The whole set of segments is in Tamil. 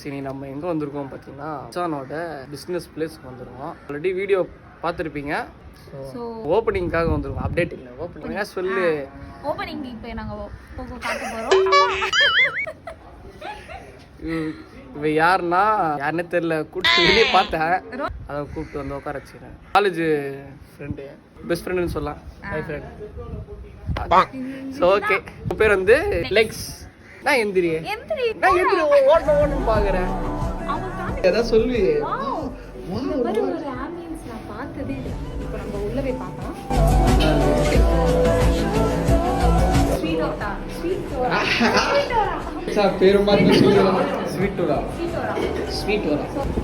சரி நம்ம எங்கே வந்திருக்கோம் பார்த்தீங்கன்னா அச்சானோட பிஸ்னஸ் பிளேஸ்க்கு வந்துருக்கோம். ஆல்ரெடி வீடியோ பார்த்துருப்பீங்க. ஸோ ஓப்பனிங்காக வந்துருக்கோம். அப்டேட் இல்லை, ஓப்பனிங்காக சொல்லு. ஓப்பனிங் இப்போ நாங்கள் பார்க்க போகிறோம். இவ யாருன்னா யாருன்னே தெரியல, கூப்பிட்டு வெளியே பார்த்தேன், அதை கூப்பிட்டு வந்து உட்கார வச்சுக்கிறேன். காலேஜ் ஃப்ரெண்டு, பெஸ்ட் ஃப்ரெண்டுன்னு சொல்லலாம். High friend. ஸோ ஓகே, உன் பேர் வந்து லெக்ஸ். நான் எந்திரி நான் எந்திரி ஓடணும் பார்க்குறேன். ஏதாவது சொல்லு. நான் பார்த்ததே இல்லை. இப்போ நம்ம உள்ள போய் பார்க்கலாம்.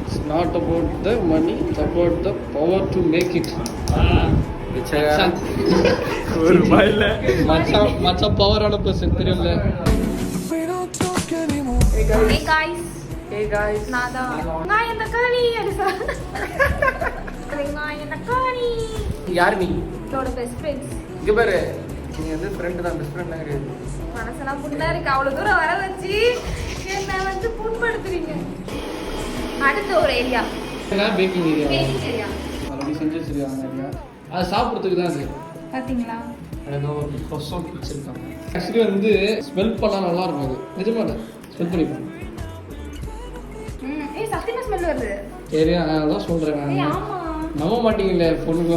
It's not about the money, it's about the power to make it. ஒரு மயில மச்சான் பவரான பர்சன் தெரியும்ல. Hey guys, நாதான் நான் தக்காளி அடிசா. நான் தக்காளி. யார் நீ? என்னோட பெஸ்ட் ஃப்ரெண்ட்ஸ். இங்க பாரு, நீ வந்து ஃப்ரெண்ட் தான், பெஸ்ட் ஃப்ரெண்ட் கிடையாது. மனசெல்லாம் புண்ணா இருக்கு. அவ்வளவு தூரம் வர வச்சு என்ன வந்து புண்படுத்துறீங்க. அடுத்த ஒரு area packing area. Packing area already செஞ்சு வச்சிருக்காங்க. அது சாப்பிட்றதுக்கு தான் அது. பாத்தீங்களா? ஏதோ ஒரு ப்ரொசம் வச்சிருக்காங்க. ஆக்சுவலி வந்து ஸ்மெல் பண்ணால் நல்லா இருக்கும். அது நிஜமா இல்லை, ஸ்மெல் பண்ணி பாருங்க. ஏய் சத்தியமா ஸ்மெல் வருது. ஏரியா அதான் சொல்கிறேன். ஆமா நம்ப மாட்டீங்களே பொண்ணுங்க.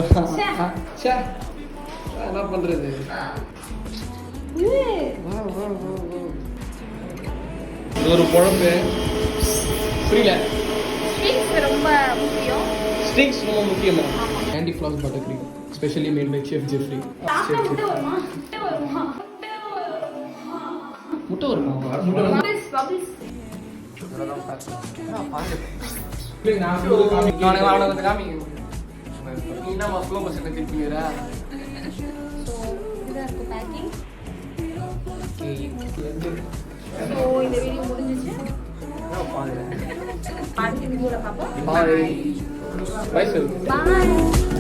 சே என்ன பண்ணுறது. ஒரு குழம்பு புரியல. ஸ்டிக்ஸ் ரொம்ப முக்கியம். ஸ்டிக்ஸ் ரொம்ப முக்கியமா? Candy floss butter cream specially made by chef Jeffrey. முட்டை வருமா? முட்டை வருமா? Bubbles bubbles. இந்த வீடியோ முடிஞ்சிச்சு. அடுத்த வீடியோல பார்ப்போம். பாய். பாய்.